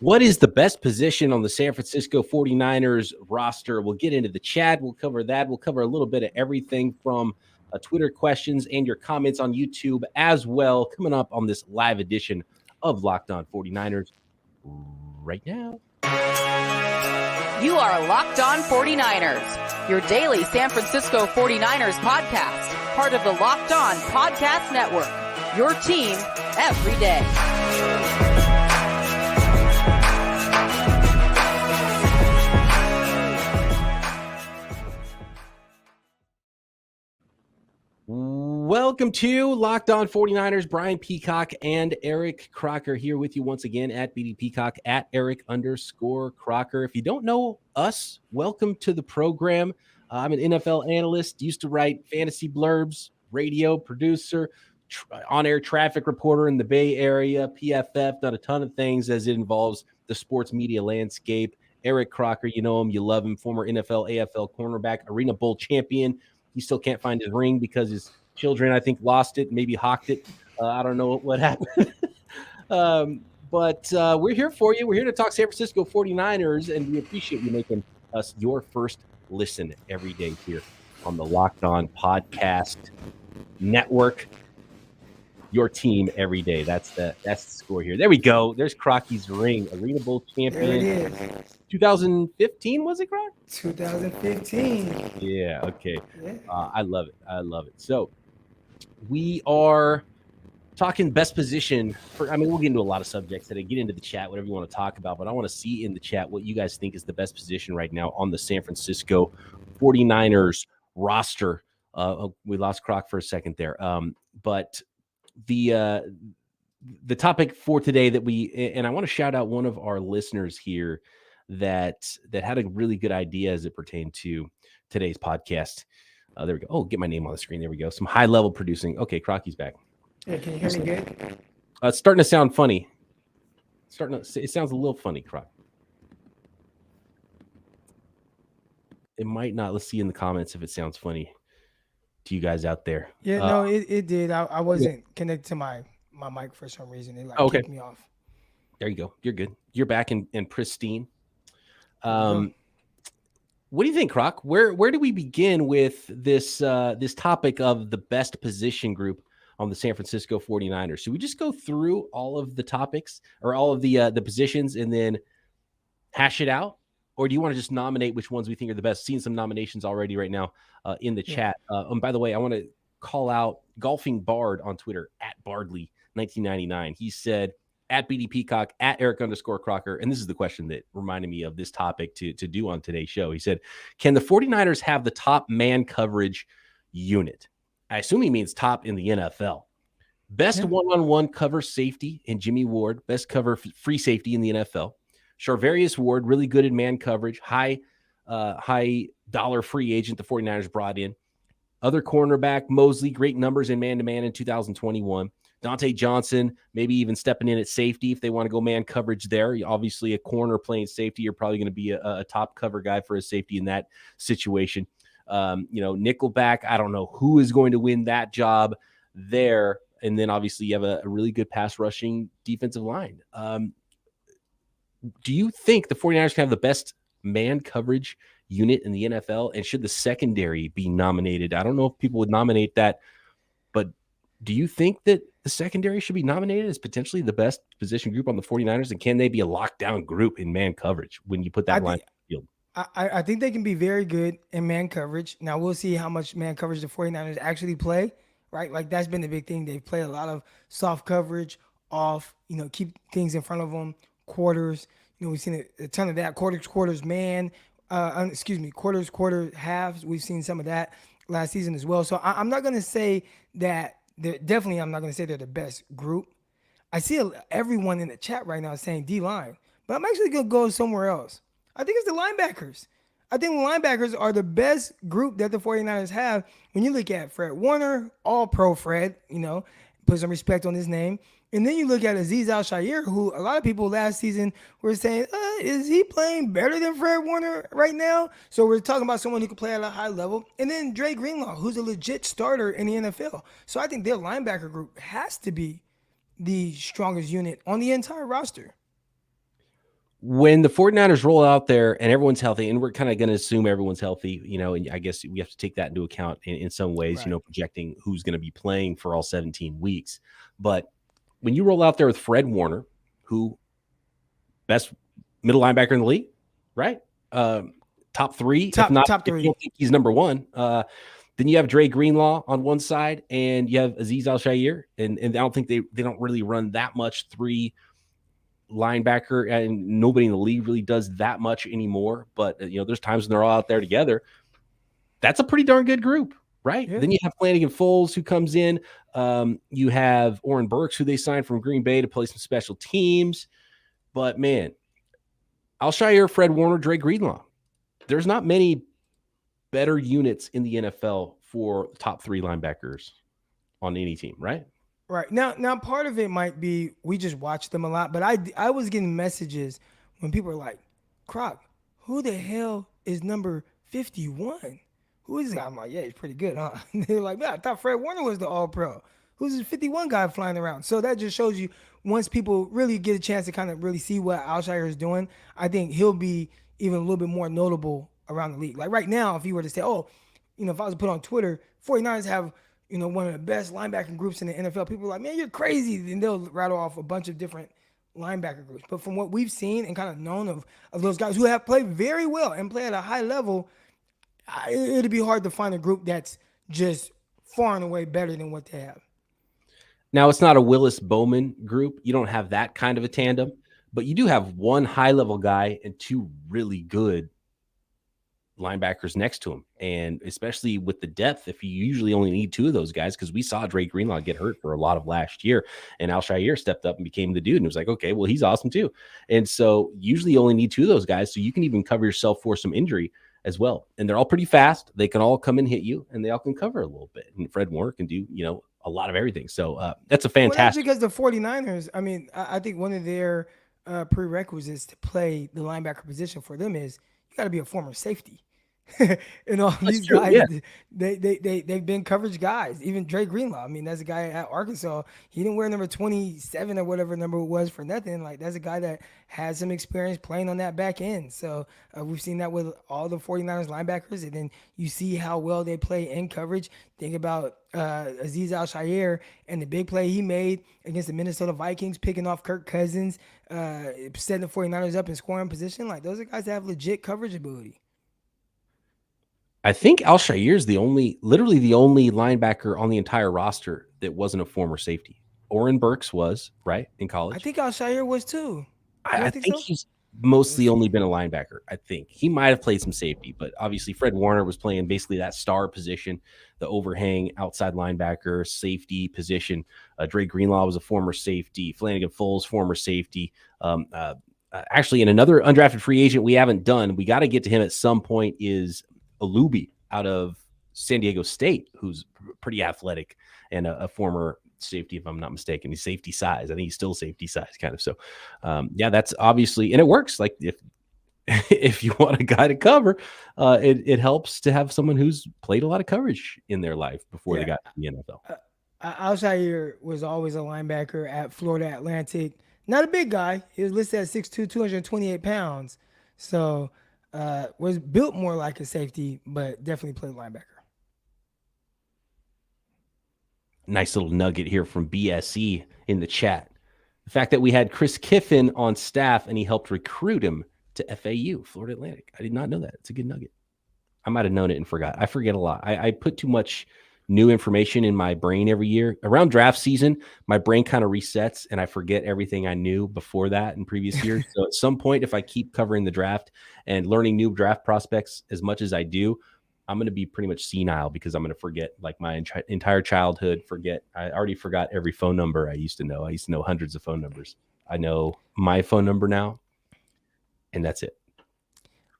What is the best position on the San Francisco 49ers roster? We'll get into the chat. We'll cover that. We'll cover a little bit of everything from Twitter questions and your comments on YouTube as well, coming up on this live edition of Locked On 49ers right now. You are Locked On 49ers, your daily San Francisco 49ers podcast, part of the Locked On Podcast Network, your team every day. Welcome to Locked On 49ers. Brian Peacock and Eric Crocker here with you once again at BD Peacock, at Eric_Crocker. If you don't know us, welcome to the program. I'm an NFL analyst, used to write fantasy blurbs, radio producer, on-air traffic reporter in the Bay Area, PFF, done a ton of things as it involves the sports media landscape. Eric Crocker, you know him, you love him, former NFL, AFL cornerback, Arena Bowl champion. He still can't find his ring because his children, I think, lost it, maybe hawked it. I don't know what happened. But we're here for you. We're here to talk San Francisco 49ers, and we appreciate you making us your first listen every day here on the Locked On Podcast Network. Your team every day. That's the score here. There we go. There's Crocky's ring, Arena Bowl champion. There it is. 2015, was it, Croc? 2015. Yeah, okay. Yeah. I love it. I love it. So we are talking best position for, I mean, we'll get into a lot of subjects today. Get into the chat, whatever you want to talk about, but I want to see in the chat what you guys think is the best position right now on the San Francisco 49ers roster. We lost Croc for a second there. But the topic for today and I want to shout out one of our listeners here that had a really good idea as it pertained to today's podcast. There we go. Oh, get my name on the screen. There we go. Some high level producing. Okay, Crocky's back. Yeah, can you hear me good? It's starting to sound funny. It sounds a little funny, Croc. It might not. Let's see in the comments if it sounds funny to you guys out there. Yeah, no, it did. I wasn't connected to my mic for some reason. It kicked me off. There you go. You're good. You're back and pristine. What do you think, Croc? Where do we begin with this topic of the best position group on the San Francisco 49ers? Should we just go through all of the topics or all of the positions and then hash it out? Or do you want to just nominate which ones we think are the best? Seeing some nominations already right now in the chat. And by the way, I want to call out Golfing Bard on Twitter at Bardley1999. He said, at BD Peacock, at Eric_Crocker. And this is the question that reminded me of this topic to do on today's show. He said, can the 49ers have the top man coverage unit? I assume he means top in the NFL. Best one-on-one cover safety in Jimmy Ward. Best cover free safety in the NFL. Charvarius Ward, really good in man coverage. High dollar free agent the 49ers brought in. Other cornerback, Mosley, great numbers in man-to-man in 2021. Dante Johnson, maybe even stepping in at safety if they want to go man coverage there. Obviously, a corner playing safety, you're probably going to be a top cover guy for a safety in that situation. Nickelback, I don't know who is going to win that job there. And then obviously you have a really good pass rushing defensive line. Do you think the 49ers can have the best man coverage unit in the NFL? And should the secondary be nominated? I don't know if people would nominate that, but do you think that the secondary should be nominated as potentially the best position group on the 49ers? And can they be a lockdown group in man coverage when you put that line in the field? I think they can be very good in man coverage. Now, we'll see how much man coverage the 49ers actually play, right? Like, that's been the big thing. They play a lot of soft coverage off, keep things in front of them, quarters. We've seen a ton of that. Quarters, man. Quarters, halves. We've seen some of that last season as well. So I'm not going to say that. I'm not going to say they're the best group. I see everyone in the chat right now saying D-line, but I'm actually going to go somewhere else. I think it's the linebackers. I think the linebackers are the best group that the 49ers have. When you look at Fred Warner, all pro Fred, put some respect on his name. And then you look at Azeez Al-Shaair, who a lot of people last season were saying, is he playing better than Fred Warner right now? So we're talking about someone who can play at a high level. And then Dre Greenlaw, who's a legit starter in the NFL. So I think their linebacker group has to be the strongest unit on the entire roster. when the 49ers roll out there and everyone's healthy, and we're kind of going to assume everyone's healthy, and I guess we have to take that into account in some ways, Right. projecting who's going to be playing for all 17 weeks. But when you roll out there with Fred Warner, who best middle linebacker in the league, right? Top three, if not, top if three. you don't think he's number one. Then you have Dre Greenlaw on one side, and you have Azeez Al-Shaair, and I don't think they don't really run that much three linebacker, and nobody in the league really does that much anymore. But there's times when they're all out there together. That's a pretty darn good group, right? Yeah. Then you have Flanagan Foles who comes in. You have Oren Burks, who they signed from Green Bay to play some special teams. But man, Al-Shaair, Fred Warner, Dre Greenlaw. There's not many better units in the NFL for top three linebackers on any team, right? Right. Now part of it might be we just watch them a lot, but I was getting messages when people are like, Croc, who the hell is number 51? Who is that? I'm like, yeah, he's pretty good, huh? They're like, man, I thought Fred Warner was the all-pro. Who's this 51 guy flying around? So that just shows you once people really get a chance to kind of really see what Al-Shaair is doing, I think he'll be even a little bit more notable around the league. Like right now, if you were to say, if I was to put on Twitter, 49ers have, one of the best linebacking groups in the NFL, people are like, man, you're crazy. Then they'll rattle off a bunch of different linebacker groups. But from what we've seen and kind of known of those guys who have played very well and play at a high level, it'd be hard to find a group that's just far and away better than what they have. Now, it's not a Willis Bowman group. You don't have that kind of a tandem, but you do have one high-level guy and two really good linebackers next to him. And especially with the depth, if you usually only need two of those guys, because we saw Dre Greenlaw get hurt for a lot of last year, and Al-Shaair stepped up and became the dude. And it was like, okay, well, he's awesome too. And so usually you only need two of those guys, so you can even cover yourself for some injury as well. And they're all pretty fast. They can all come and hit you, and they all can cover a little bit. And Fred Warner can do, a lot of everything. So that's a fantastic. Well, that's because the 49ers, I think one of their prerequisites to play the linebacker position for them is you got to be a former safety. All these true, guys, yeah. they've been coverage guys. Even Dre Greenlaw, that's a guy at Arkansas. He didn't wear number 27 or whatever number it was for nothing. Like, that's a guy that has some experience playing on that back end. So we've seen that with all the 49ers linebackers, and then you see how well they play in coverage. Think about Azeez Al-Shaair and the big play he made against the Minnesota Vikings, picking off Kirk Cousins, setting the 49ers up in scoring position. Like, those are guys that have legit coverage ability. I think Al-Shaair is literally the only linebacker on the entire roster that wasn't a former safety. Oren Burks was, right, in college. I think Al-Shaair was too. I think so? He's mostly only been a linebacker. I think he might have played some safety, but obviously Fred Warner was playing basically that star position, the overhang outside linebacker, safety position. Dre Greenlaw was a former safety. Flanagan Foles, former safety. Actually, in another undrafted free agent we haven't done, we got to get to him at some point, is Alubi out of San Diego State, who's pretty athletic and a former safety, if I'm not mistaken. He's safety size. I think he's still safety size, kind of. So, that's obviously, and it works. Like, if you want a guy to cover, it helps to have someone who's played a lot of coverage in their life before they got to the NFL. Al-Shaair was always a linebacker at Florida Atlantic. Not a big guy. He was listed at 6'2", 228 pounds. So, was built more like a safety, but definitely played linebacker. Nice little nugget here from BSE in the chat. The fact that we had Chris Kiffin on staff and he helped recruit him to FAU, Florida Atlantic. I did not know that. It's a good nugget. I might have known it and forgot. I forget a lot. I put too much new information in my brain every year. Around draft season, my brain kind of resets and I forget everything I knew before that in previous years. So at some point, if I keep covering the draft and learning new draft prospects as much as I do, I'm going to be pretty much senile because I'm going to forget like my entire childhood. I already forgot every phone number I used to know. I used to know hundreds of phone numbers. I know my phone number now, and that's it.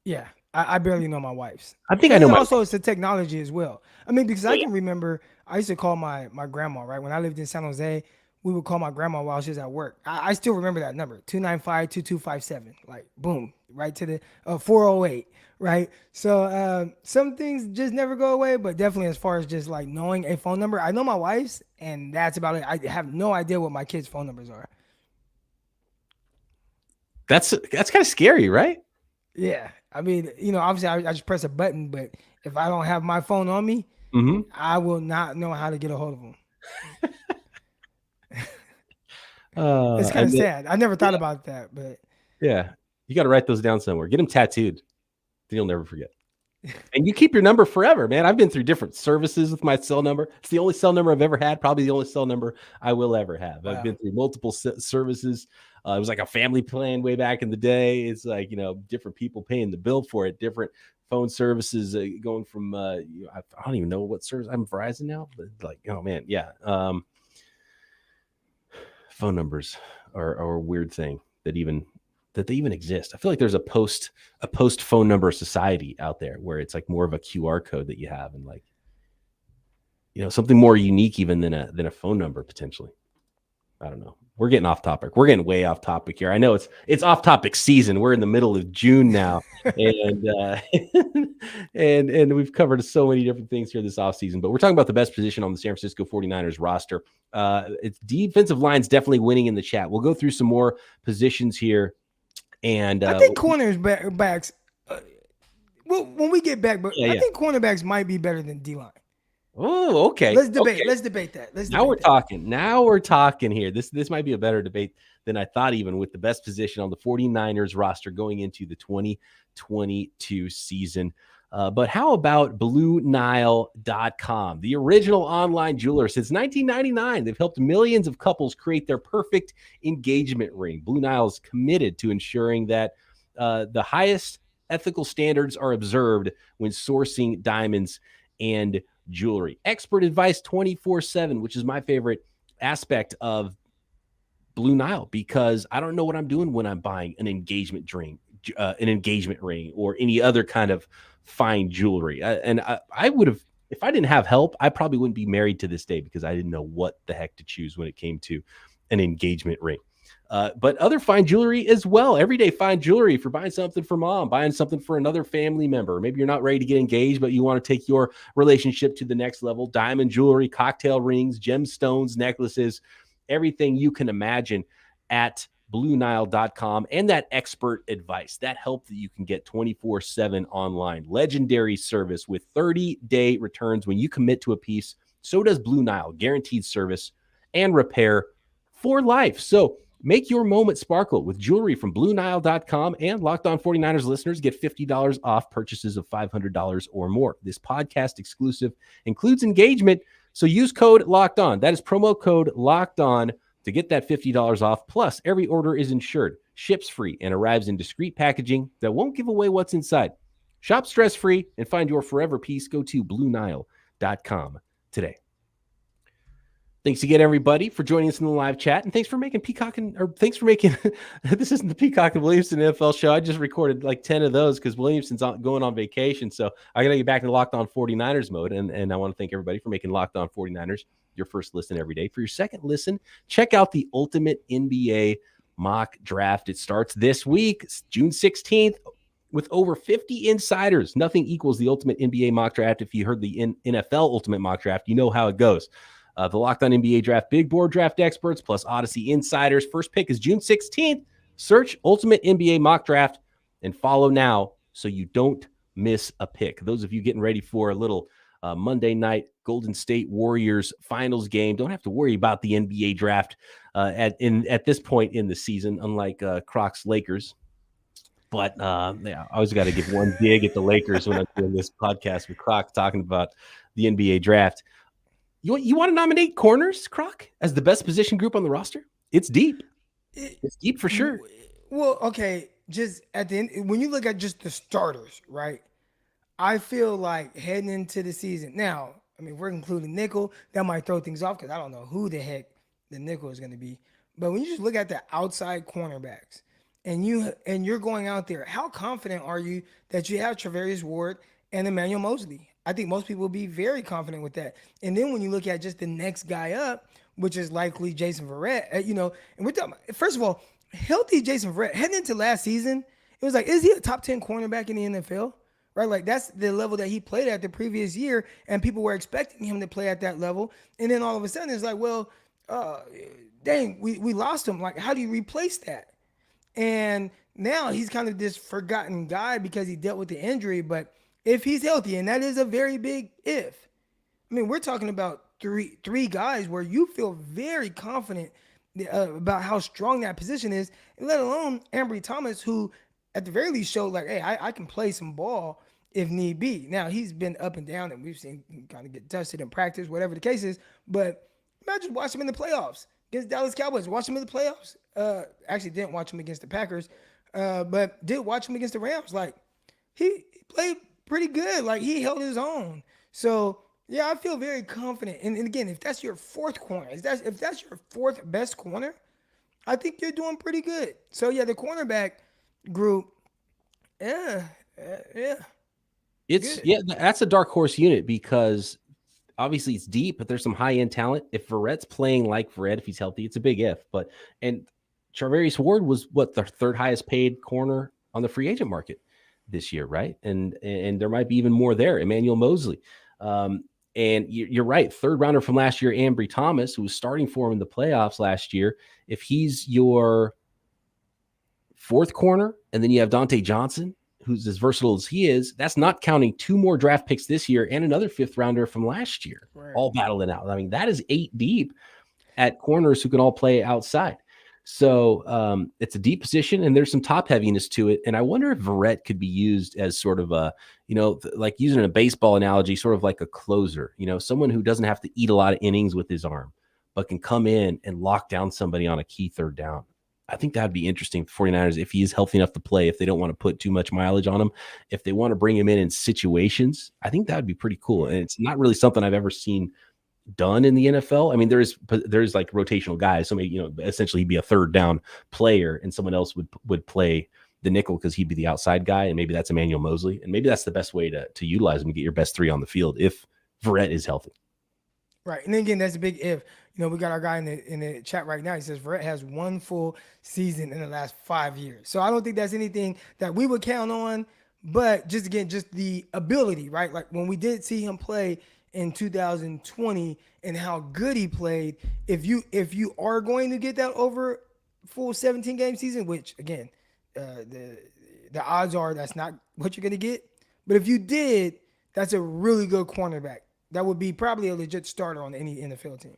Yeah. I barely know my wife's. I think I know also it's the technology as well. Because I can remember I used to call my grandma, right? When I lived in San Jose, we would call my grandma while she was at work. I still remember that number, 295-2257. Like, boom, right to the 408, right? So some things just never go away, but definitely as far as just like knowing a phone number, I know my wife's, and that's about it. I have no idea what my kids' phone numbers are. That's kind of scary, right? Yeah. I mean, obviously I just press a button, but if I don't have my phone on me, Mm-hmm. I will not know how to get a hold of them. It's kind of And then, sad. I never thought about that, but yeah, you got to write those down somewhere. Get them tattooed. Then you'll never forget. And you keep your number forever, man. I've been through different services with my cell number. It's the only cell number I've ever had, probably the only cell number I will ever have. wow. I've been through multiple services. It was like a family plan way back in the day. It's like, different people paying the bill for it, different phone services going from, I don't even know what service. I'm Verizon now, but like, oh man, yeah. Phone numbers are a weird thing that they even exist. I feel like there's a post phone number society out there where it's like more of a QR code that you have, and like, something more unique even than a phone number potentially. I don't know. We're getting off topic. We're getting way off topic here. I know it's off topic season. We're in the middle of June now, and and we've covered so many different things here this offseason. But we're talking about the best position on the San Francisco 49ers roster. It's defensive line's definitely winning in the chat. We'll go through some more positions here. And I think cornerbacks. Well, when we get back, but I think cornerbacks might be better than D-line. Oh, okay. Let's debate. Okay. Let's debate that. Now we're talking. Now we're talking here. This might be a better debate than I thought, even with the best position on the 49ers roster going into the 2022 season. But how about BlueNile.com, the original online jeweler since 1999? They've helped millions of couples create their perfect engagement ring. Blue Nile is committed to ensuring that the highest ethical standards are observed when sourcing diamonds and jewelry. Expert advice 24/7, which is my favorite aspect of Blue Nile, because I don't know what I'm doing when I'm buying an engagement ring, or any other kind of fine jewelry. I would have, if I didn't have help, I probably wouldn't be married to this day because I didn't know what the heck to choose when it came to an engagement ring. But other fine jewelry as well. Everyday fine jewelry for buying something for mom, buying something for another family member. Maybe you're not ready to get engaged, but you want to take your relationship to the next level. Diamond jewelry, cocktail rings, gemstones, necklaces, everything you can imagine at BlueNile.com, and that expert advice, that help that you can get 24/7 online. Legendary service with 30-day returns when you commit to a piece. So does Blue Nile. Guaranteed service and repair for life. So make your moment sparkle with jewelry from BlueNile.com, and Locked On 49ers listeners get $50 off purchases of $500 or more. This podcast exclusive includes engagement, so use code Locked On. That is promo code Locked On to get that $50 off. Plus, every order is insured, ships free, and arrives in discreet packaging that won't give away what's inside. Shop stress-free and find your forever peace. Go to BlueNile.com today. Thanks again, everybody, for joining us in the live chat, and thanks for making this isn't the Peacock and Williamson NFL show. I just recorded like 10 of those because Williamson's going on vacation, so I got to get back into Locked On 49ers mode, and I want to thank everybody for making Locked On 49ers your first listen every day. For your second listen, check out the Ultimate NBA Mock Draft. It starts this week, June 16th, with over 50 insiders. Nothing equals the Ultimate NBA Mock Draft. If you heard the NFL Ultimate Mock Draft, you know how it goes. The Locked On NBA Draft Big Board Draft experts plus Odyssey insiders. First pick is June 16th. Search Ultimate NBA Mock Draft and follow now so you don't miss a pick. Those of you getting ready for a little Monday night Golden State Warriors finals game don't have to worry about the NBA draft at this point in the season, unlike Croc's Lakers. But I always got to give one dig at the Lakers when I'm doing this podcast with Croc talking about the NBA draft. You want to nominate corners, Croc, as the best position group on the roster? It's deep. It's deep for sure. Well, okay, just at the end, when you look at just the starters, right? I feel like heading into the season now, I mean, we're including nickel. That might throw things off because I don't know who the heck the nickel is going to be. But when you just look at the outside cornerbacks and you're going out there, how confident are you that you have Travarius Ward and Emmanuel Mosley? I think most people will be very confident with that. And then when you look at just the next guy up, which is likely Jason Verrett, and we're talking about, first of all, healthy Jason Verrett, heading into last season, it was like, is he a top 10 cornerback in the NFL? Right? Like, that's the level that he played at the previous year, and people were expecting him to play at that level. And then all of a sudden, it's like, well, dang, we lost him. Like, how do you replace that? And now he's kind of this forgotten guy because he dealt with the injury. But if he's healthy, and that is a very big if, I mean, we're talking about three guys where you feel very confident about how strong that position is, and let alone Ambry Thomas, who at the very least showed like, hey, I can play some ball if need be. Now he's been up and down, and we've seen him kind of get dusted in practice, whatever the case is. But imagine watch him in the playoffs against Dallas Cowboys. Watch him in the playoffs. Actually, didn't watch him against the Packers, but did watch him against the Rams. Like he played pretty good. Like he held his own. So yeah, I feel very confident. And again, if that's your fourth corner, if that's your fourth best corner, I think you're doing pretty good. So yeah, the cornerback group, yeah. It's Good. yeah, that's a dark horse unit because obviously it's deep, but there's some high end talent. If Verrett's playing like Verrett, if he's healthy, it's a big if. And Charvarius Ward was what the third highest paid corner on the free agent market this year, right? And there might be even more there. Emmanuel Mosley. And you're right. Third rounder from last year, Ambry Thomas, who was starting for him in the playoffs last year. If he's your fourth corner, and then you have Dante Johnson, who's as versatile as he is, that's not counting 2 more draft picks this year and another 5th rounder from last year, Right. all battling out. I mean, that is 8 deep at corners who can all play outside. So it's a deep position, and there's some top heaviness to it. And I wonder if Verrett could be used as sort of a, like using a baseball analogy, sort of like a closer, someone who doesn't have to eat a lot of innings with his arm, but can come in and lock down somebody on a key third down. I think that'd be interesting for 49ers if he's healthy enough to play, if they don't want to put too much mileage on him, if they want to bring him in situations. I think that would be pretty cool. And it's not really something I've ever seen done in the NFL. I mean, there's like rotational guys. Somebody, essentially he'd be a third down player and someone else would play the nickel because he'd be the outside guy. And maybe that's Emmanuel Mosley. And maybe that's the best way to utilize him to get your best 3 on the field if Verrett is healthy. Right. And then again, that's a big if. We got our guy in the chat right now. He says Verrett has 1 full season in the last 5 years. So I don't think that's anything that we would count on. But just the ability, right? Like when we did see him play in 2020 and how good he played, if you are going to get that over full 17 game season, which again, the odds are that's not what you're going to get. But if you did, that's a really good cornerback. That would be probably a legit starter on any NFL team.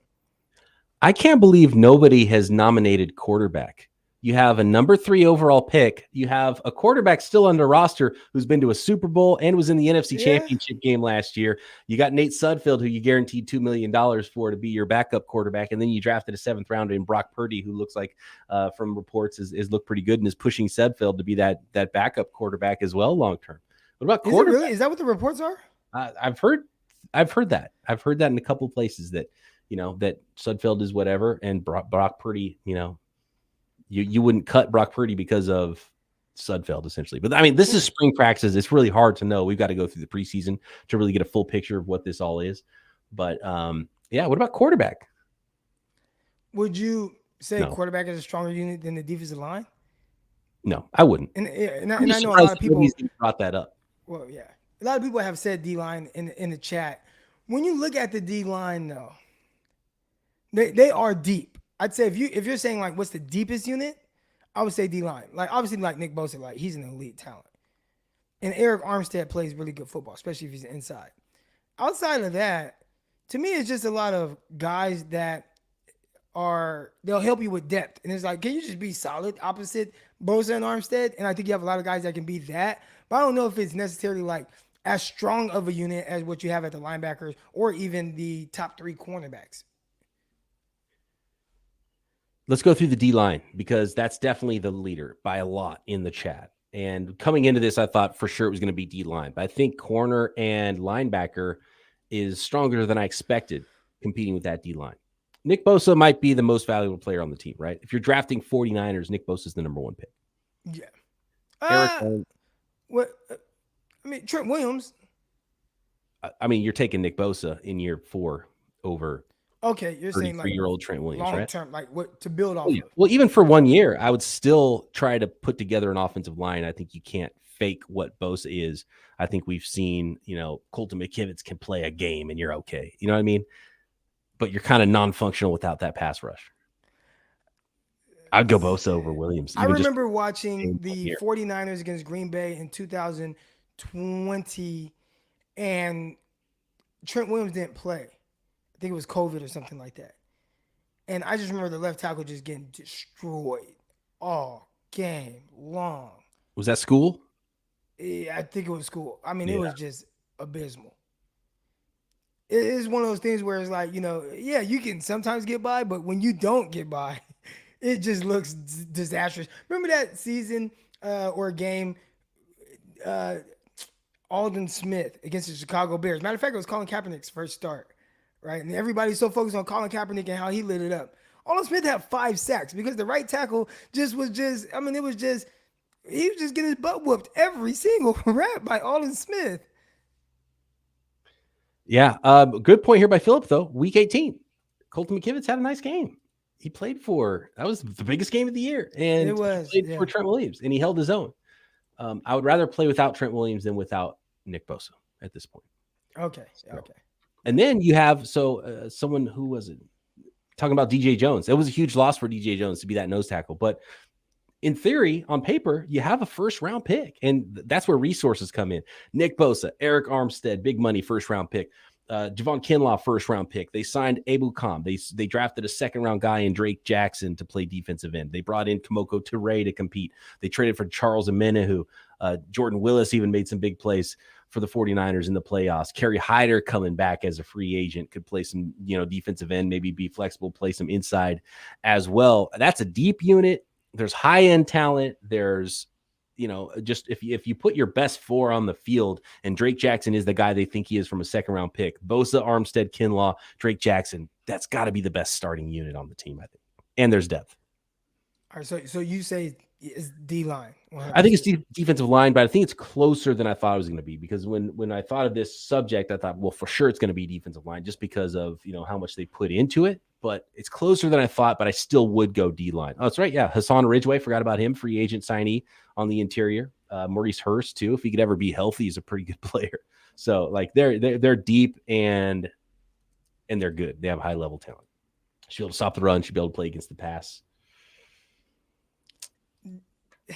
I can't believe nobody has nominated quarterback. You have a number 3 overall pick. You have a quarterback still under roster who's been to a Super Bowl and was in the NFC Championship game last year. You got Nate Sudfeld, who you guaranteed $2 million for to be your backup quarterback. And then you drafted a 7th rounder in Brock Purdy, who looks like from reports is looked pretty good and is pushing Sudfeld to be that backup quarterback as well long-term. What about quarterback? Is that what the reports are? I've heard that. I've heard that in a couple of places that, that Sudfeld is whatever. And Brock Purdy, you wouldn't cut Brock Purdy because of Sudfeld, essentially. But I mean, this is spring practices. It's really hard to know. We've got to go through the preseason to really get a full picture of what this all is. But what about quarterback? Would you say quarterback is a stronger unit than the defensive line? No, I wouldn't. And I know a lot of people brought that up. Well, yeah, a lot of people have said D-line in the chat. When you look at the D-line, though, they are deep. I'd say if you're saying like what's the deepest unit, I would say D-line. Like obviously like Nick Bosa, like he's an elite talent. And Eric Armstead plays really good football, especially if he's inside. Outside of that, to me it's just a lot of guys that they'll help you with depth. And it's like, can you just be solid opposite Bosa and Armstead? And I think you have a lot of guys that can be that. But I don't know if it's necessarily like as strong of a unit as what you have at the linebackers or even the top 3 cornerbacks. Let's go through the D-line because that's definitely the leader by a lot in the chat. And coming into this, I thought for sure it was going to be D-line. But I think corner and linebacker is stronger than I expected competing with that D-line. Nick Bosa might be the most valuable player on the team, right? If you're drafting 49ers, Nick Bosa is the number 1 pick. Yeah. Trent Williams. I mean, you're taking Nick Bosa in year 4 over. Okay, you're saying like 33-year-old Trent Williams, long right? term, like what to build off. Well, even for 1 year, I would still try to put together an offensive line. I think you can't fake what Bosa is. I think we've seen, Colton McKivitz can play a game and you're okay. You know what I mean? But you're kind of non-functional without that pass rush. I'd go Bosa over Williams. I remember watching same the here. 49ers against Green Bay in 2020, and Trent Williams didn't play. I think it was COVID or something like that. And I just remember the left tackle just getting destroyed all game long. Was that school? Yeah, I think it was school. I mean, Yeah. it was just abysmal. It is one of those things where it's like, yeah, you can sometimes get by, but when you don't get by, it just looks disastrous. Remember that season or game, Alden Smith against the Chicago Bears? Matter of fact, it was Colin Kaepernick's first start, right? And everybody's so focused on Colin Kaepernick and how he lit it up. Alden Smith had 5 sacks because the right tackle he was just getting his butt whooped every single rep by Alden Smith. Yeah. Good point here by Philip, though. Week 18. Colton McKivitz had a nice game. He played that was the biggest game of the year. And it was, he played for Trent Williams, and he held his own. I would rather play without Trent Williams than without Nick Bosa at this point. Okay. And then you have someone who was it? Talking about DJ Jones. It was a huge loss for DJ Jones to be that nose tackle. But in theory, on paper, you have a first-round pick, and that's where resources come in. Nick Bosa, Eric Armstead, big money first-round pick. Javon Kinlaw, first-round pick. They signed Abu Kham. They drafted a second-round guy in Drake Jackson to play defensive end. They brought in Kamoko Toure to compete. They traded for Charles Omenihu. Jordan Willis even made some big plays for the 49ers in the playoffs. Kerry Hyder coming back as a free agent, could play some, defensive end, maybe be flexible, play some inside as well. That's a deep unit. There's high-end talent. There's, just if you put your best 4 on the field, and Drake Jackson is the guy they think he is from a second-round pick, Bosa, Armstead, Kinlaw, Drake Jackson, that's got to be the best starting unit on the team, I think. And there's depth. All right, so you say it's D-line. I think it's defensive line, but I think it's closer than I thought it was going to be, because when I thought of this subject, I thought, well, for sure it's going to be defensive line just because of, how much they put into it. But it's closer than I thought, but I still would go D-line. Oh, that's right. Yeah. Hassan Ridgeway, forgot about him. Free agent signee on the interior. Maurice Hurst, too. If he could ever be healthy, he's a pretty good player. So, they're deep and they're good. They have high-level talent. Should be able to stop the run. Should be able to play against the pass.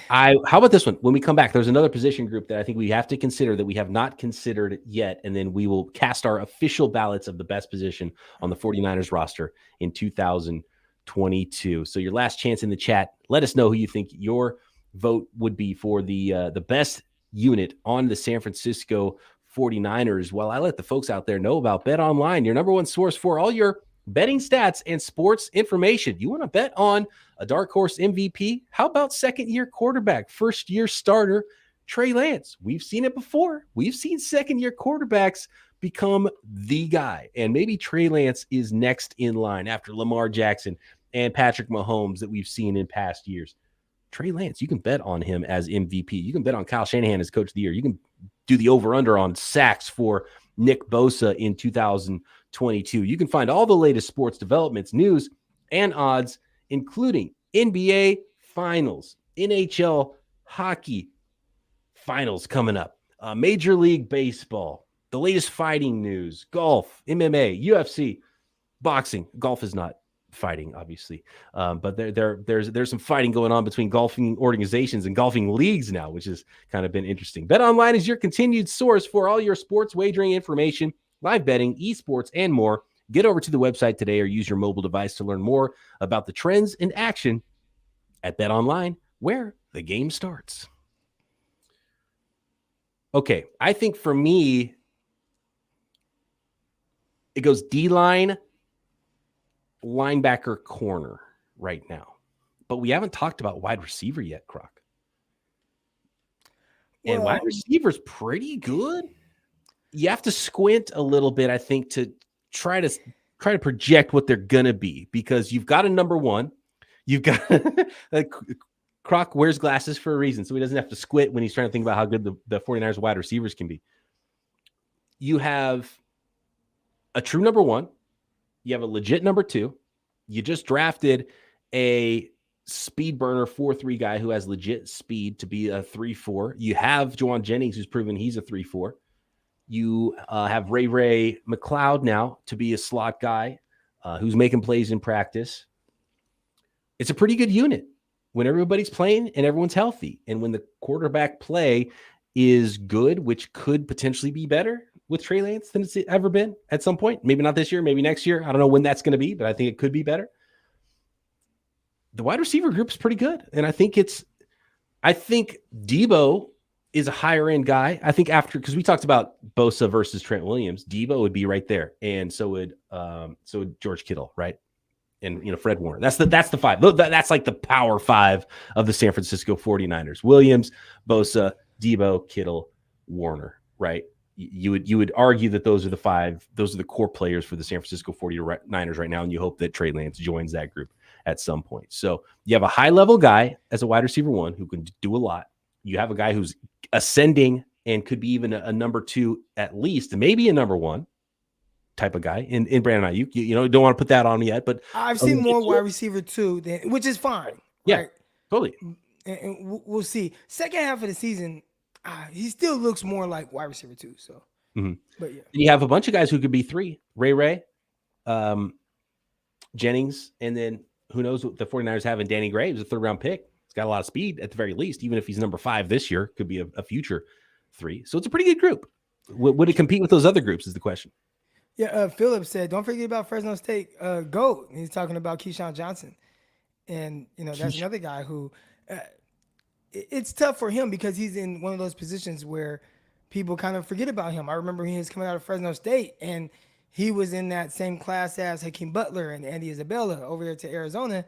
How about this one? When we come back, there's another position group that I think we have to consider that we have not considered yet, and then we will cast our official ballots of the best position on the 49ers roster in 2022. So your last chance in the chat, let us know who you think your vote would be for the best unit on the San Francisco 49ers. While I let the folks out there know about Bet Online, your number one source for all your betting stats and sports information. You want to bet on a dark horse MVP? How about second-year quarterback, first-year starter, Trey Lance? We've seen it before. We've seen second-year quarterbacks become the guy. And maybe Trey Lance is next in line after Lamar Jackson and Patrick Mahomes that we've seen in past years. Trey Lance, you can bet on him as MVP. You can bet on Kyle Shanahan as Coach of the Year. You can do the over-under on sacks for Nick Bosa in 2022. You can find all the latest sports developments, news, and odds, including NBA Finals, NHL Hockey Finals coming up, Major League Baseball, the latest fighting news, golf, MMA, UFC, boxing. Golf is not fighting, obviously, but there's some fighting going on between golfing organizations and golfing leagues now, which has kind of been interesting. Bet Online is your continued source for all your sports wagering information, live betting, esports, and more. Get over to the website today or use your mobile device to learn more about the trends in action at Bet Online, where the game starts. Okay, I think for me, it goes D-line, linebacker, corner right now. But we haven't talked about wide receiver yet, Croc. And wide receiver's pretty good. You have to squint a little bit, I think, to try to project what they're going to be, because you've got a number one. You've got Croc wears glasses for a reason, so he doesn't have to squint when he's trying to think about how good the 49ers wide receivers can be. You have a true number one. You have a legit number two. You just drafted a speed burner 4-3 guy who has legit speed to be a 3-4. You have Juan Jennings, who's proven he's a 3-4. You have Ray McLeod now to be a slot guy who's making plays in practice. it's a pretty good unit when everybody's playing and everyone's healthy. And when the quarterback play is good, which could potentially be better with Trey Lance than it's ever been at some point. Maybe not this year, maybe next year. I don't know when that's going to be, but I think it could be better. The wide receiver group is pretty good. And I think Deebo is a higher end guy. I think because we talked about Bosa versus Trent Williams, Deebo would be right there. And so would George Kittle, right? And Fred Warner. That's the five. That's like the power five of the San Francisco 49ers. Williams, Bosa, Deebo, Kittle, Warner, right? You would argue that those are the five. Those are the core players for the San Francisco 49ers right now, and you hope that Trey Lance joins that group at some point. So you have a high-level guy as a wide receiver one who can do a lot. You have a guy who's ascending and could be even a number two at least, and maybe a number one type of guy in Brandon Ayuk. You don't want to put that on yet, but I've seen more wide receiver two which is fine. Yeah, right? Totally. And we'll see. Second half of the season, he still looks more like wide receiver two. So, But yeah, you have a bunch of guys who could be three: Ray, Jennings, and then who knows what the 49ers have in Danny Gray, who's a third-round pick. He's got a lot of speed at the very least, even if he's number 5 this year, could be a future 3. So it's a pretty good group. Would it compete with those other groups is the question. Yeah, Philip said, don't forget about Fresno State GOAT. He's talking about Keyshawn Johnson. And, that's another guy who it's tough for him because he's in one of those positions where people kind of forget about him. I remember he was coming out of Fresno State, and he was in that same class as Hakeem Butler and Andy Isabella over there to Arizona.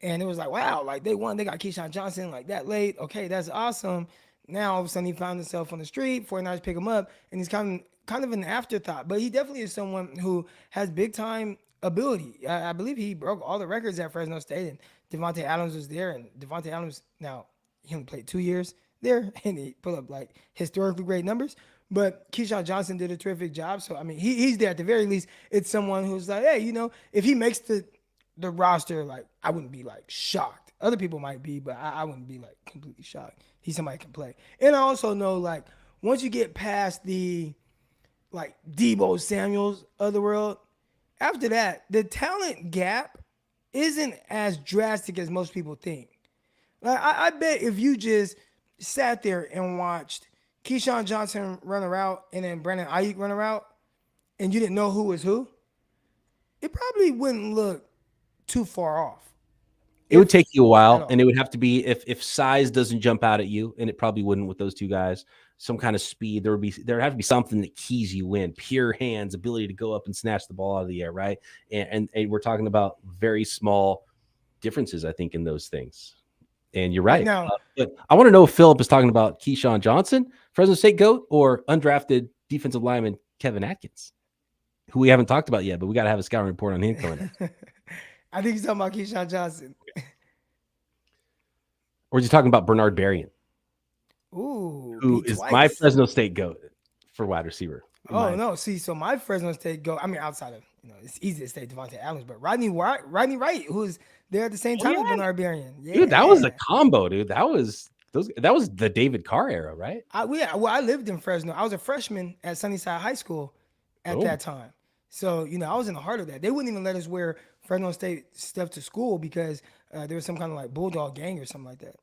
And it was like, wow, like they won. They got Keyshawn Johnson like that late. Okay, that's awesome. Now all of a sudden he found himself on the street. 49ers pick him up, and he's kind of an afterthought. But he definitely is someone who has big-time ability. I believe he broke all the records at Fresno State, and Devontae Adams was there. And Devontae Adams, now, he only played 2 years there, and he put up, like, historically great numbers. But Keyshawn Johnson did a terrific job. So, I mean, he's there at the very least. It's someone who's like, hey, if he makes the roster, like, I wouldn't be, like, shocked. Other people might be, but I wouldn't be, like, completely shocked. He's somebody who can play. And I also know, like, once you get past the, like, Deebo Samuels of the world, after that, the talent gap isn't as drastic as most people think. Like, I bet if you just sat there and watched Keyshawn Johnson run a route and then Brandon Ayuk run a route, and you didn't know who was who, it probably wouldn't look too far off. It would take you a while, and it would have to be if size doesn't jump out at you, and it probably wouldn't with those two guys. Some kind of speed, there would have to be something that keys you in. Pure hands, ability to go up and snatch the ball out of the air, right? And we're talking about very small differences, I think, in those things. And you're right. Now, I want to know if Philip is talking about Keyshawn Johnson, Fresno State GOAT, or undrafted defensive lineman Kevin Atkins, who we haven't talked about yet, but we got to have a scouting report on him coming up. I think he's talking about Keyshawn Johnson. Or is he talking about Bernard Berrien? Ooh, who is my Fresno State GOAT for wide receiver. No. See, so my Fresno State GOAT, I mean, outside of, it's easy to say Devontae Adams, but Rodney Wright, who was there at the same time as Bernard Berrien. Yeah. Dude, that was a combo, dude. That was the David Carr era, right? I lived in Fresno. I was a freshman at Sunnyside High School at that time. So, I was in the heart of that. They wouldn't even let us wear Fresno State stuff to school because there was some kind of like Bulldog gang or something like that.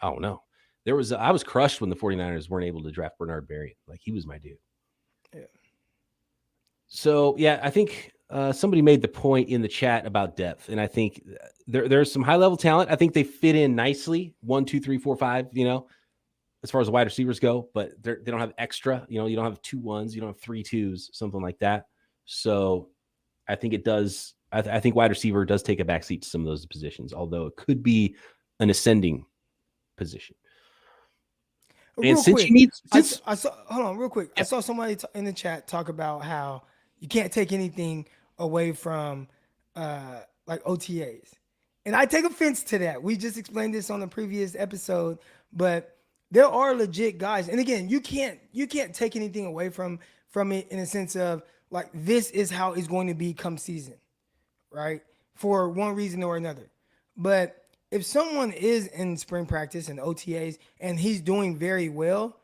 Oh, no. I was crushed when the 49ers weren't able to draft Bernard Berrien. Like, he was my dude. Yeah. So, yeah, I think somebody made the point in the chat about depth, and I think there's some high-level talent. I think they fit in nicely, 1, 2, 3, 4, 5, as far as wide receivers go, but they don't have extra. You don't have 2 1s, you don't have 3 2s, something like that. So I think it does. I think wide receiver does take a backseat to some of those positions, although it could be an ascending position. And since you need, hold on real quick. Yeah. I saw somebody in the chat talk about how you can't take anything away from like OTAs, and I take offense to that. We just explained this on the previous episode, but there are legit guys, and again, you can't take anything away from it in a sense of like this is how it's going to be come season, right? For one reason or another, but if someone is in spring practice and OTAs and he's doing very well,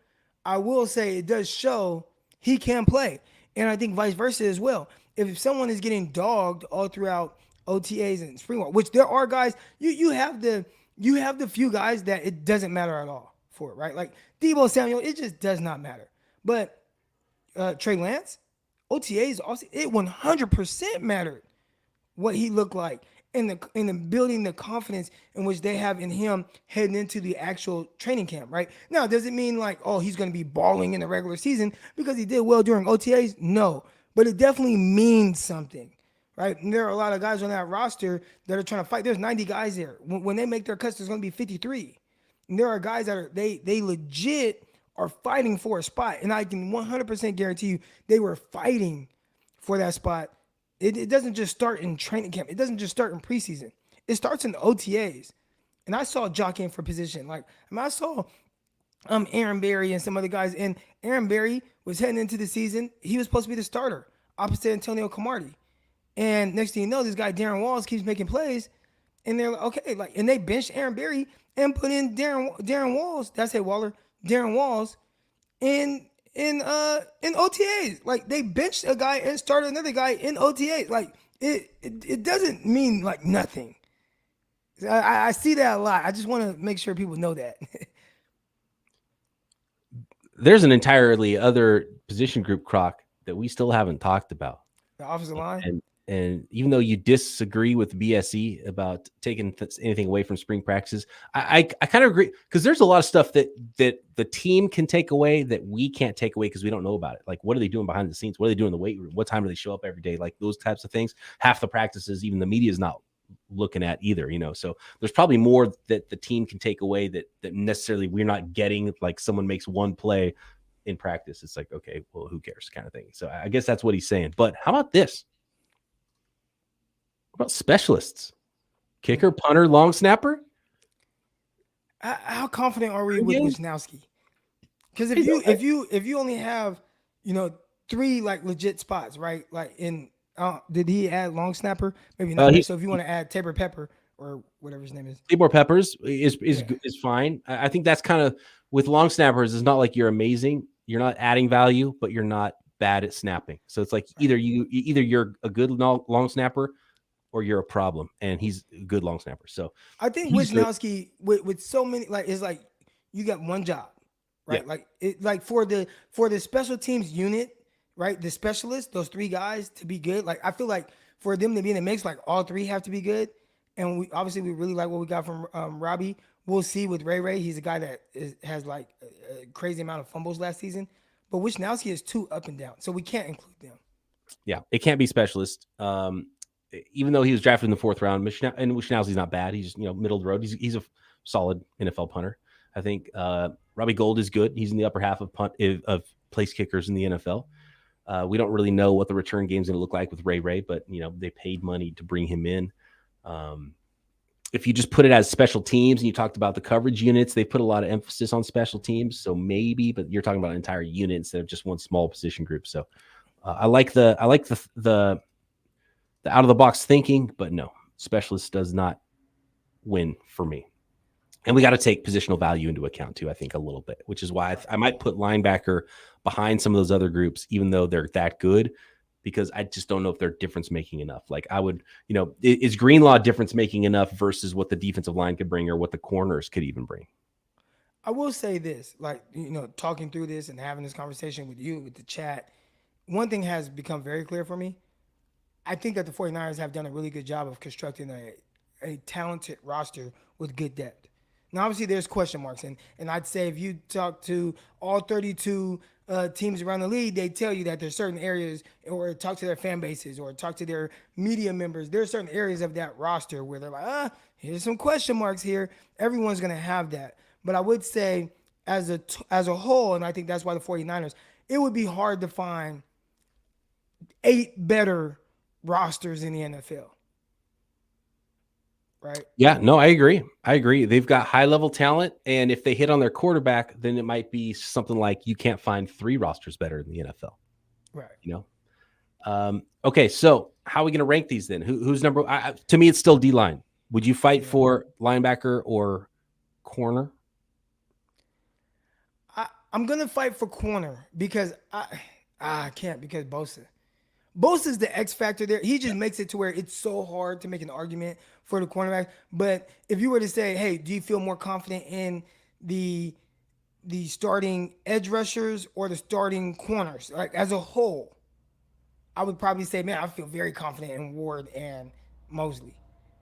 I will say it does show he can play. And I think vice versa as well. If someone is getting dogged all throughout OTAs and spring ball, which there are guys, you have the few guys that it doesn't matter at all for, right? Like Deebo Samuel, it just does not matter. But Trey Lance, OTAs also, it 100% mattered what he looked like in the building the confidence in which they have in him heading into the actual training camp, right? Now, does it mean like, oh, he's going to be balling in the regular season because he did well during OTAs? No, but it definitely means something, right? And there are a lot of guys on that roster that are trying to fight. There's 90 guys there. When they make their cuts, there's going to be 53. And there are guys that are they legit are fighting for a spot, and I can 100% guarantee you they were fighting for that spot. It doesn't just start in training camp. It doesn't just start in preseason. It starts in the OTAs. And I saw jockeying for position. Like, I saw Aaron Berry and some other guys. And Aaron Berry was heading into the season. He was supposed to be the starter opposite Antonio Cromartie. And next thing you know, this guy Darren Walls keeps making plays. And they're like, okay, like, and they benched Aaron Berry and put in Darren Walls. That's Waller. Darren Walls in OTAs. Like, they benched a guy and started another guy in OTAs. Like, it doesn't mean like nothing. I see that a lot. I just want to make sure people know that. There's an entirely other position group, Croc, that we still haven't talked about. The offensive line. And even though you disagree with BSE about taking anything away from spring practices, I kind of agree, because there's a lot of stuff that the team can take away that we can't take away because we don't know about it. Like, what are they doing behind the scenes? What are they doing in the weight room? What time do they show up every day? Like, those types of things. Half the practices, even the media is not looking at either, So there's probably more that the team can take away that necessarily we're not getting. Like, someone makes one play in practice, it's like, okay, well, who cares, kind of thing. So I guess that's what he's saying. But how about this? What about specialists? Kicker, punter, long snapper? How confident are we with Wisnowski? Because if you only have, 3 like legit spots, right? Like, in did he add long snapper? Maybe not. So if you want to add Tabor Pepper or whatever his name is, Tabor Peppers is fine. I think that's kind of with long snappers. It's not like you're amazing. You're not adding value, but you're not bad at snapping. So it's like either you're a good long snapper or you're a problem, and he's a good long snapper. So I think Wisnowski with so many, like, it's like you got one job, right? Yeah. Like, it, like for the special teams unit, right? The specialists, those 3 guys to be good. Like, I feel like for them to be in the mix, like, all 3 have to be good. And we really like what we got from Robbie. We'll see with Ray. He's a guy that has like a crazy amount of fumbles last season, but Wisnowski is 2 up and down, so we can't include them. Yeah, it can't be specialist. Even though he was drafted in the 4th round, and Wisnowski's not bad. He's middle of the road. He's a solid NFL punter. I think Robbie Gould is good. He's in the upper half of place kickers in the NFL. We don't really know what the return game is going to look like with Ray, but they paid money to bring him in. If you just put it as special teams, and you talked about the coverage units, they put a lot of emphasis on special teams. So maybe, but you're talking about an entire unit instead of just one small position group. So I like the out of the box thinking, but no, specialist does not win for me. And we got to take positional value into account too, I think, a little bit, which is why I might put linebacker behind some of those other groups, even though they're that good, because I just don't know if they're difference making enough. Like, I would, is Greenlaw difference making enough versus what the defensive line could bring or what the corners could even bring? I will say this, like, talking through this and having this conversation with you, with the chat, one thing has become very clear for me. I think that the 49ers have done a really good job of constructing a talented roster with good depth. Now, obviously, there's question marks, and I'd say if you talk to all 32 teams around the league, they tell you that there's certain areas, or talk to their fan bases, or talk to their media members. There's certain areas of that roster where they're like, here's some question marks here. Everyone's going to have that. But I would say as a whole, and I think that's why the 49ers, it would be hard to find 8 better rosters in the NFL. Right? Yeah, no, I agree. They've got high level talent, and if they hit on their quarterback, then it might be something like you can't find 3 rosters better in the NFL. Right. Okay, so how are we going to rank these then? Who's number? To me, it's still D-line. Would you fight for linebacker or corner? I'm going to fight for corner because I can't, because Bosa. Bosa's the X factor there. He just makes it to where it's so hard to make an argument for the cornerback. But if you were to say, hey, do you feel more confident in the starting edge rushers or the starting corners? Like as a whole, I would probably say, man, I feel very confident in Ward and Mosley,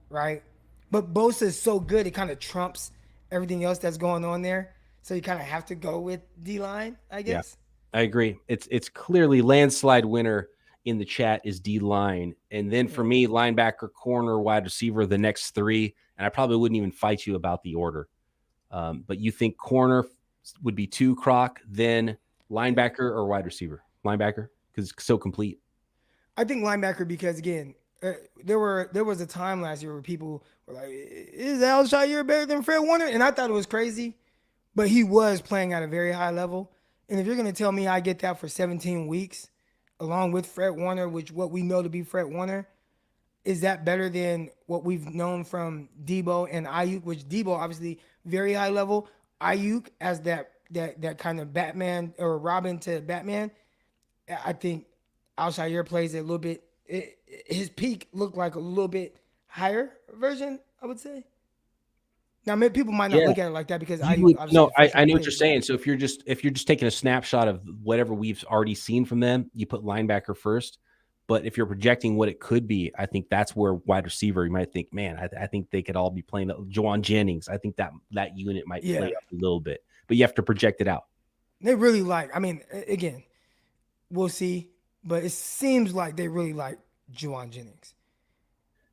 right? But Bosa is so good, it kind of trumps everything else that's going on there. So you kind of have to go with D-line, I guess. Yeah, I agree. It's clearly landslide winner in the chat is D-line. And then for me, linebacker, corner, wide receiver, the next three. And I probably wouldn't even fight you about the order. But you think corner would be 2, Croc, then linebacker or wide receiver? Linebacker, because it's so complete. I think linebacker because, again, there was a time last year where people were like, is Al-Shaair better than Fred Warner? And I thought it was crazy, but he was playing at a very high level. And if you're going to tell me I get that for 17 weeks, along with Fred Warner, which what we know to be Fred Warner, is that better than what we've known from Deebo and Ayuk, which Deebo obviously very high level. Ayuk as that kind of Batman or Robin to Batman. I think Al-Shaair plays a little bit. His peak looked like a little bit higher version, I would say. Now, maybe people might not look at it like that because I know what you're saying. So if you're just taking a snapshot of whatever we've already seen from them, you put linebacker first. But if you're projecting what it could be, I think that's where wide receiver, you might think, man, I think they could all be playing. Juan Jennings, I think that unit might play up a little bit. But you have to project it out. They really again, we'll see. But it seems like they really like Juan Jennings.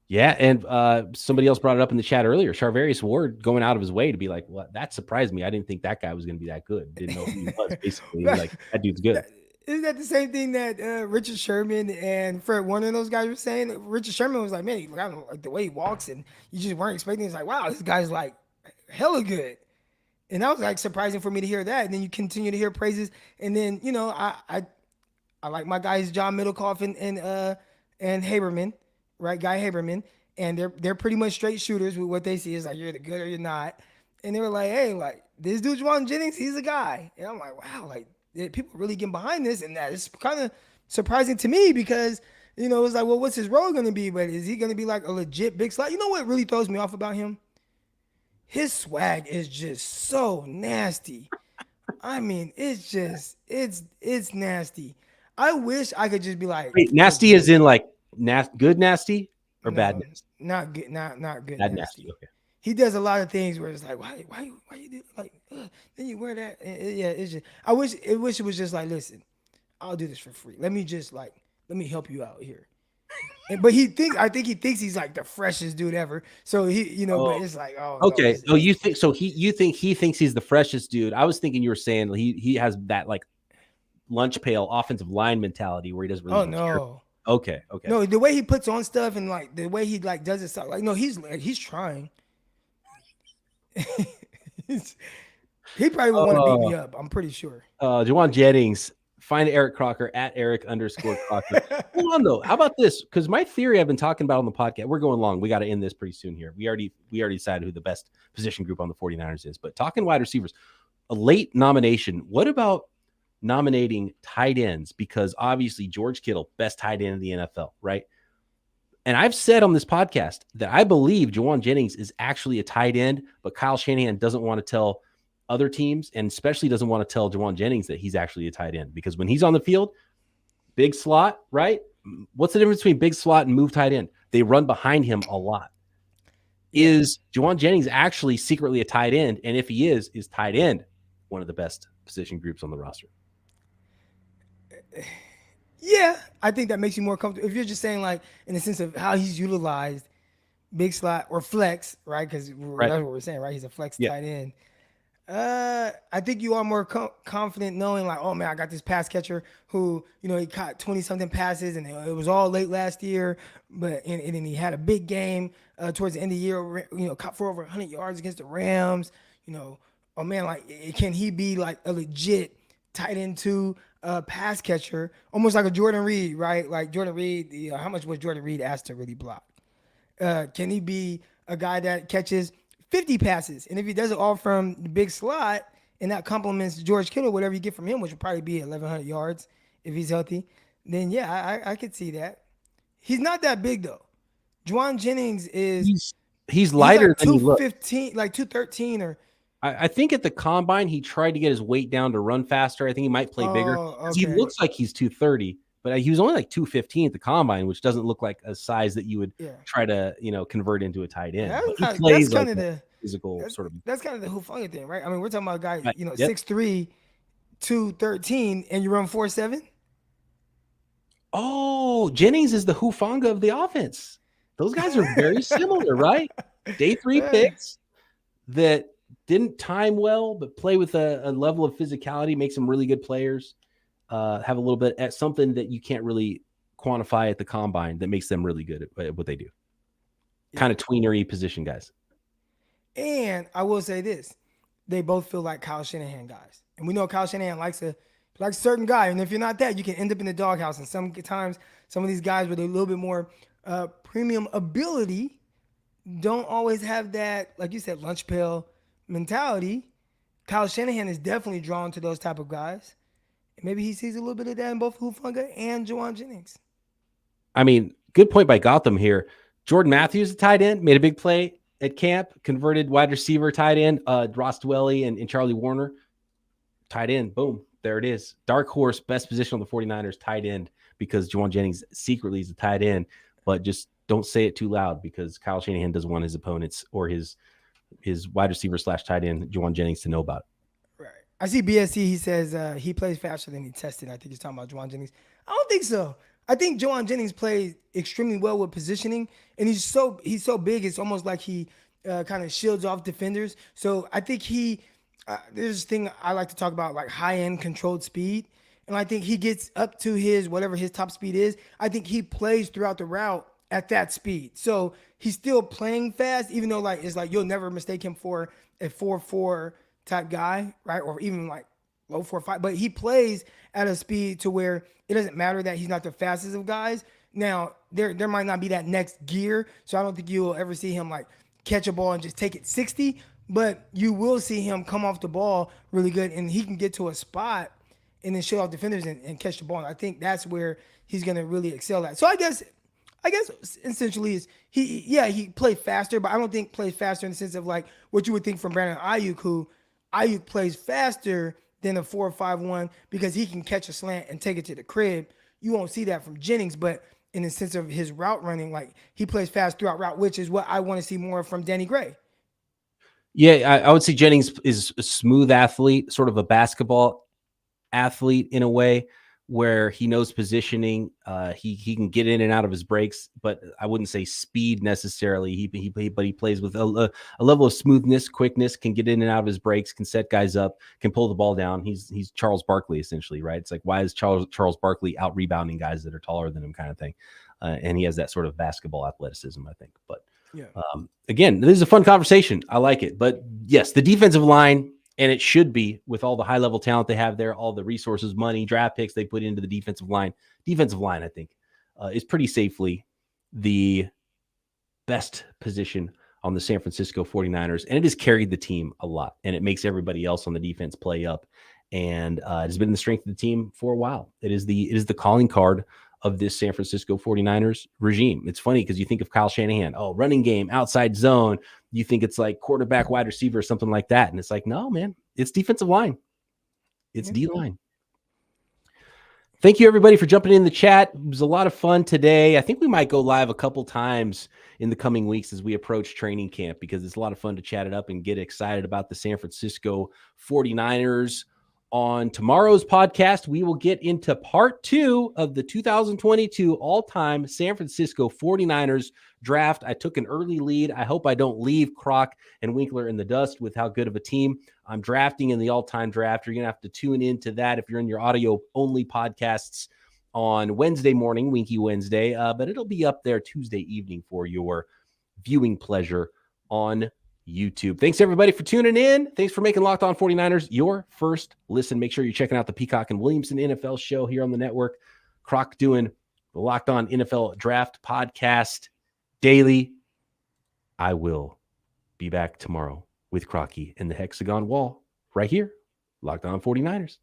Yeah, and somebody else brought it up in the chat earlier. Charvarius Ward going out of his way to be like, "What? That surprised me. I didn't think that guy was going to be that good. Didn't know who he was." Basically, like that dude's good. Isn't that the same thing that Richard Sherman and Fred Warner and those guys were saying? Richard Sherman was like, "Man, I don't know, like the way he walks, and you just weren't expecting." It's like, "Wow, this guy's like hella good," and that was like surprising for me to hear that. And then you continue to hear praises, and then I like my guys John Middlecoff and Haberman. Right, Guy Haberman, and they're pretty much straight shooters with what they see is like you're the good or you're not, and they were like, hey, like this dude Juan Jennings, he's a guy, and I'm like, wow, like people really getting behind this, and that is kind of surprising to me because it's like, well, what's his role going to be? But is he going to be like a legit big slot? You know what really throws me off about him? His swag is just so nasty. I mean, it's nasty. I wish I could just be like, wait, nasty as in like. Good nasty or bad nasty? Not good, not good. Bad nasty. Okay. He does a lot of things where it's like, why you do like? Then you wear that? It's just. I wish it was just like, listen, I'll do this for free. Let me help you out here. But I think he thinks he's like the freshest dude ever. So he, but it's like, oh. Okay. No, you think he thinks he's the freshest dude? I was thinking you were saying he has that like lunch pail offensive line mentality where he doesn't really. Oh no. Care. Okay. No, the way he puts on stuff and like the way he like does it stuff, like no, he's trying. He probably would want to beat me up. I'm pretty sure. Juwan Jennings, find Eric Crocker at Eric_Crocker. Hold on though. How about this? Because my theory I've been talking about on the podcast, we're going long. We got to end this pretty soon here. We already decided who the best position group on the 49ers is. But talking wide receivers, a late nomination. What about nominating tight ends? Because obviously George Kittle, best tight end in the NFL, right? And I've said on this podcast that I believe Juwan Jennings is actually a tight end, but Kyle Shanahan doesn't want to tell other teams, and especially doesn't want to tell Juwan Jennings that he's actually a tight end, because when he's on the field, big slot, right? What's the difference between big slot and move tight end? They run behind him a lot. Is Juwan Jennings actually secretly a tight end? And if he is tight end one of the best position groups on the roster? Yeah, I think that makes you more comfortable. If you're just saying like in the sense of how he's utilized, big slot or flex, right? Because that's what we're saying, right? He's a flex tight end. I think you are more confident knowing like, oh man, I got this pass catcher who, he caught 20-something passes and it was all late last year, but and then he had a big game towards the end of the year, caught for over 100 yards against the Rams. Oh man, like can he be like a legit tight end 2 pass catcher, almost like a Jordan Reed, right? Like Jordan Reed, how much was Jordan Reed asked to really block? Can he be a guy that catches 50 passes? And if he does it all from the big slot and that complements George Kittle, whatever you get from him, which would probably be 1,100 yards if he's healthy, then yeah, I could see that. He's not that big though. Juan Jennings He's he's lighter like than he looks. 215, like 213 or I think at the combine he tried to get his weight down to run faster. I think he might play bigger because he okay. looks like he's 230, but he was only like 215 at the combine, which doesn't look like a size that you would Yeah. try to convert into a tight end. But he That's plays kind like of a the physical sort of. that's kind of the Hufanga thing, right? I mean, we're talking about a guy, Right. Yep. 6'3", 213, and you run 4.7. Oh, Jennings is the Hufanga of the offense. Those guys are very similar, right? Day 3 picks that didn't time well, but play with a level of physicality, make some really good players, have a little bit at something that you can't really quantify at the combine that makes them really good at what they do. Yeah. Kind of tweenery position guys. And I will say this, they both feel like Kyle Shanahan guys. And we know Kyle Shanahan likes a certain guy. And if you're not that, you can end up in the doghouse. And sometimes some of these guys with a little bit more premium ability don't always have that, like you said, lunch pail mentality. Kyle Shanahan is definitely drawn to those type of guys. And maybe he sees a little bit of that in both Hufanga and Juwan Jennings. I mean, good point by Gotham here. Jordan Matthews, the tight end, made a big play at camp, converted wide receiver, tight end, Ross Dwelly and Charlie Warner, tight end, boom, there it is. Dark horse, best position on the 49ers, tight end, because Juwan Jennings secretly is a tight end, but just don't say it too loud because Kyle Shanahan doesn't want his opponents or his wide receiver / tight end, Juwan Jennings, to know about it. Right. I see BSC, he says he plays faster than he tested. I think he's talking about Juwan Jennings. I don't think so. I think Juwan Jennings plays extremely well with positioning, and he's so big. It's almost like he kind of shields off defenders. So I think there's this thing I like to talk about, like high-end controlled speed, and I think he gets up to his whatever his top speed is. I think he plays throughout the route at that speed. So he's still playing fast, even though it's like you'll never mistake him for a 4.4 type guy, right? Or even like low 4.5. But he plays at a speed to where it doesn't matter that he's not the fastest of guys. Now, there might not be that next gear, so I don't think you'll ever see him like catch a ball and just take it 60, but you will see him come off the ball really good, and he can get to a spot and then shut off defenders and catch the ball. And I think that's where he's going to really excel at. So I guess essentially is he played faster, but I don't think plays faster in the sense of like what you would think from Brandon Ayuk, who Ayuk plays faster than a 4.51 because he can catch a slant and take it to the crib. You won't see that from Jennings, but in the sense of his route running, like he plays fast throughout route, which is what I want to see more from Danny Gray. Yeah, I would say Jennings is a smooth athlete, sort of a basketball athlete in a way where he knows positioning. He can get in and out of his breaks, but I wouldn't say speed necessarily. But he plays with a level of smoothness, quickness, can get in and out of his breaks, can set guys up, can pull the ball down. He's Charles Barkley essentially, right? It's like, why is Charles Barkley out rebounding guys that are taller than him, kind of thing? And he has that sort of basketball athleticism, I think. But yeah. Again, this is a fun conversation. I like it. But yes, the defensive line. And it should be, with all the high-level talent they have there, all the resources, money, draft picks they put into the defensive line. Defensive line, I think, is pretty safely the best position on the San Francisco 49ers. And it has carried the team a lot. And it makes everybody else on the defense play up. And it has been the strength of the team for a while. It is the calling card of this San Francisco 49ers regime. It's funny because you think of Kyle Shanahan, running game, outside zone. You think it's like quarterback, wide receiver, or something like that. And it's like, no, man, it's defensive line. It's D-line. Thank you, everybody, for jumping in the chat. It was a lot of fun today. I think we might go live a couple times in the coming weeks as we approach training camp because it's a lot of fun to chat it up and get excited about the San Francisco 49ers. On tomorrow's podcast, we will get into part 2 of the 2022 all-time San Francisco 49ers draft. I took an early lead. I hope I don't leave Croc and Winkler in the dust with how good of a team I'm drafting in the all-time draft. You're going to have to tune into that if you're in your audio-only podcasts on Wednesday morning, Winky Wednesday, but it'll be up there Tuesday evening for your viewing pleasure on YouTube. Thanks everybody for tuning in. Thanks for making Locked On 49ers your first listen. Make sure you're checking out the Peacock and Williamson NFL show here on the network. Croc doing the Locked On NFL Draft podcast daily. I will be back tomorrow with Crocky and the Hexagon Wall right here. Locked On 49ers.